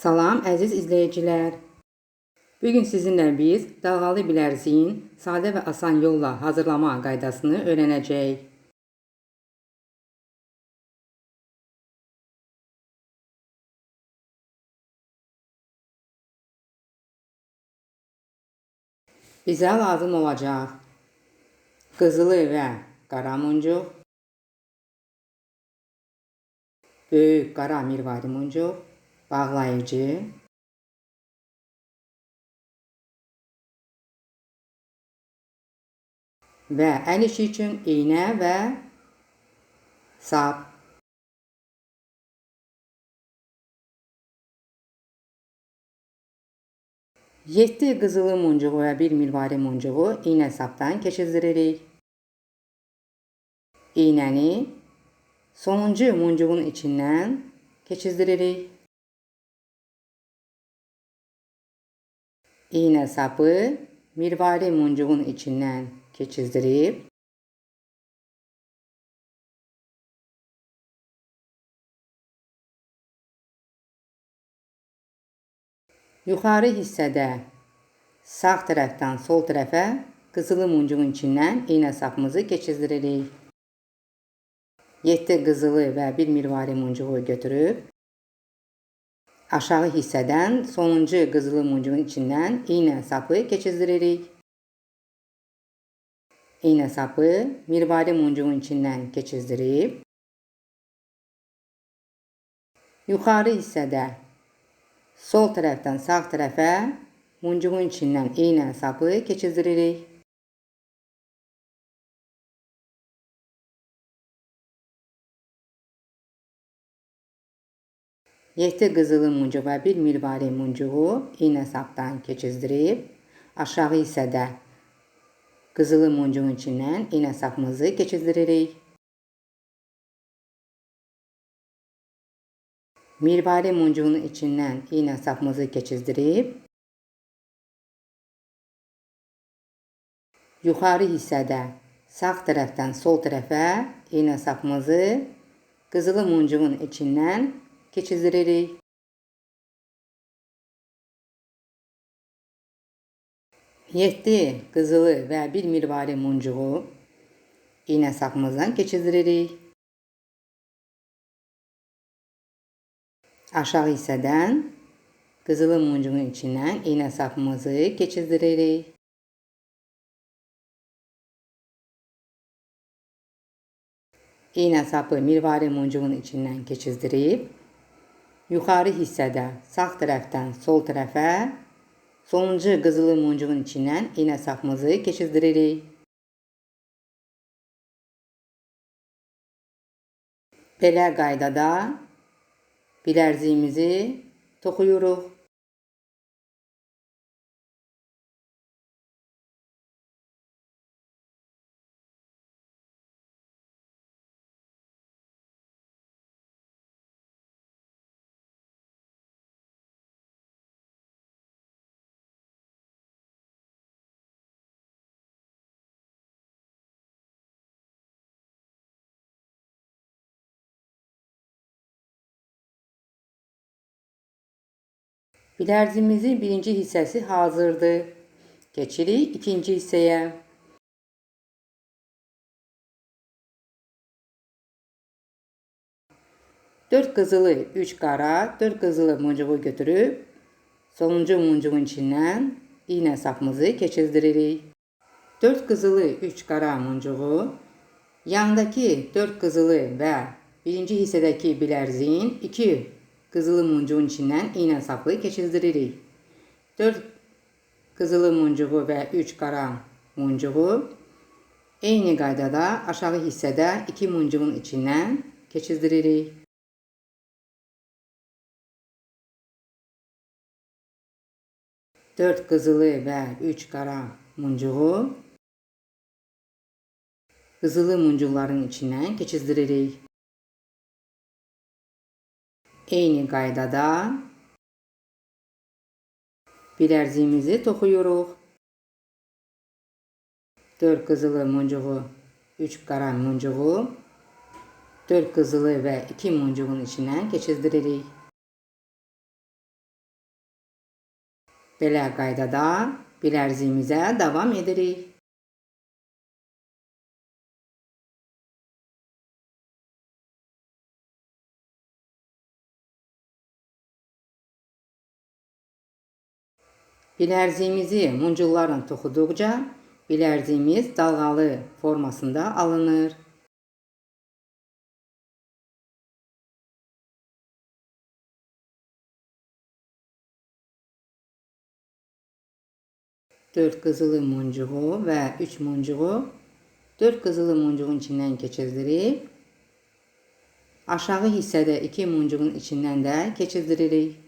Salam əziz izləyicilər. Bugün sizinlə biz dalğalı bilərziyin sadə və asan yolla hazırlama qaydasını öyrənəcəyik. Bizə lazım olacaq qızılı və qara muncuq, böyük qara mirvari muncuq, bağlayıcı, və əl işi üçün iynə və sap. Yeddi qızılı muncuğu və bir mirvari muncuğu iynə sapdan keçirdiririk. İynəni sonuncu muncuğun içindən keçirdiririk. İynə sapı mirvari muncuğun içindən keçirdirib yuxarı hissədə sağ tərəfdən sol tərəfə qızılı muncuğun içindən iynə sapımızı keçirdiririk. 7 qızılı və bir mirvari muncuğu götürüb aşağı hissədən sonuncu qızılı muncuğun içindən iynə sapı keçirdiririk. İynə sapı mirvari muncuğun içindən keçirdirib yuxarı hissədə sol tərəfdən sağ tərəfə muncuğun içindən iynə sapı keçirdiririk. Yeddi qızılı muncuq və bir mirvari muncuğu iynə sapdan keçirdirib aşağı hissədə qızılı muncuğun içindən iynə sapımızı keçirdiririk. Mirvari muncuğun içindən iynə sapımızı keçirdirib yuxarı hissədə sağ tərəfdən sol tərəfə iynə sapımızı qızılı muncuğun içindən keçirdiririk. Yeddi qızılı və bir mirvari muncuğu iynə sapımızdan keçirdiririk. Aşağı hissədən qızılı muncuğun içindən iynə sapımızı keçirdiririk. İynə sapı mirvari muncuğun içindən keçirdirib yuxarı hissədə sağ tərəfdən sol tərəfə sonuncu qızılı muncuğun içindən iynə sapımızı keçirdiririk. Belə qaydada bilərziyimizi toxuyuruq. Bilərzimizin birinci hissəsi hazırdır. Keçirik ikinci hissəyə. Dörd qızılı, 3 qara, 4 qızılı muncuğu götürüb sonuncu muncuğun içindən iynə sapımızı keçirdiririk. 4 qızılı, 3 qara muncuğu yandakı 4 qızılı və birinci hissədəki bilərziyin 2 qızılı muncuğun içindən iynə sapı keçirdiririk. 4 qızılı muncuğu və 3 qara muncuğu eyni qaydada aşağı hissədə 2 muncuğun içindən keçirdiririk. Dört qızılı və 3 qara muncuğu qızılı muncuqların içindən keçirdiririk. Eyni qaydada bilərziyimizi toxuyuruq. 4 qızılı muncuğu, 3 qara muncuğu 4 qızılı və 2 muncuğun içindən keçirdiririk. Belə qaydada bilərziyimizə davam edirik. Bilərziyimizi muncullarla toxuduqca bilərziyimiz dalğalı formasında alınır. Dört qızılı muncuğu və 3 muncuğu 4 qızılı muncuğun içindən keçirdirib, aşağı hissədə 2 muncuğun içindən də keçirdiririk.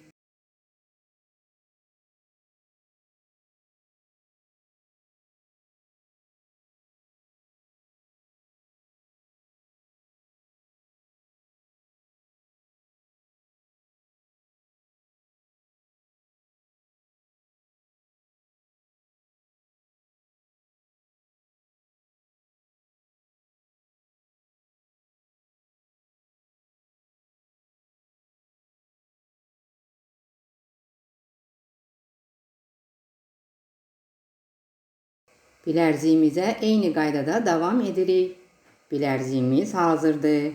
Bilərziyimizə eyni qaydada davam edirik. Bilərziyimiz hazırdır.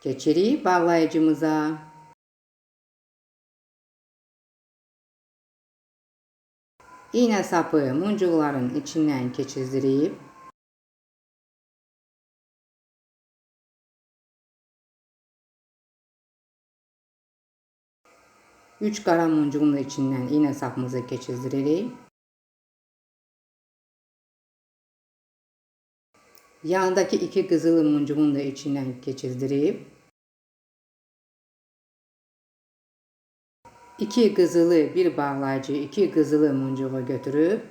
Keçirik bağlayıcımıza. İğne sapı muncuqların içindən keçirdirib, üç qara muncuğun da içindən iğne sapımızı keçirdiririk. Yanındaki 2 qızılı muncuğun da içindən keçirdirib, 2 qızılı bir bağlayıcı 2 qızılı muncuğu götürüb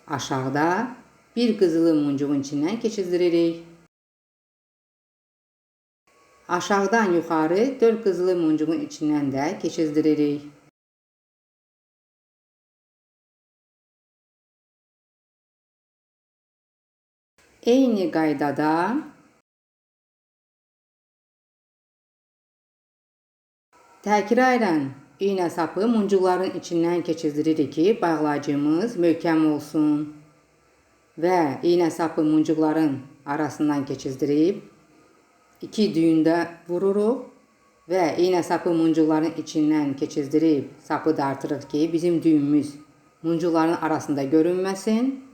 aşağıda bir qızılı muncuğun içindən keçirdiririk. Aşağıdan yuxarı 4 qızılı muncuğun içindən də keçirdiririk. Eyni qaydada təkrarən iğne sapı muncuqların içindən keçirdiririk ki, bağlayıcımız möhkəm olsun. Və iğne sapı muncuqların arasından keçirdirib 2 düyündə vururuq və iğne sapı muncuqların içindən keçirdirib sapı dartırıq ki, bizim düyümümüz muncuqların arasında görünməsin.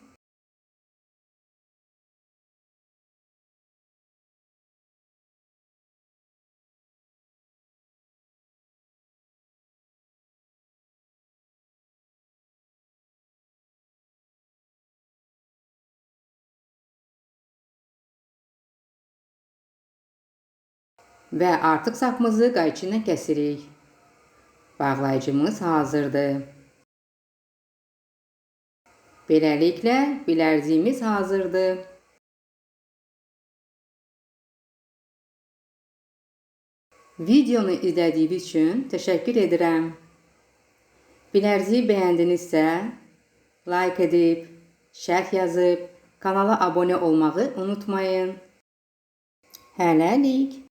Və artıq sapımızı qayçıyla kəsirik. Bağlayıcımız hazırdır. Beləliklə bilərziyimiz hazırdır. Videonu izlədiyiniz üçün təşəkkür edirəm. Bilərziyi bəyəndinizsə, like edib, şərh yazıb, kanala abunə olmağı unutmayın. Hələlik.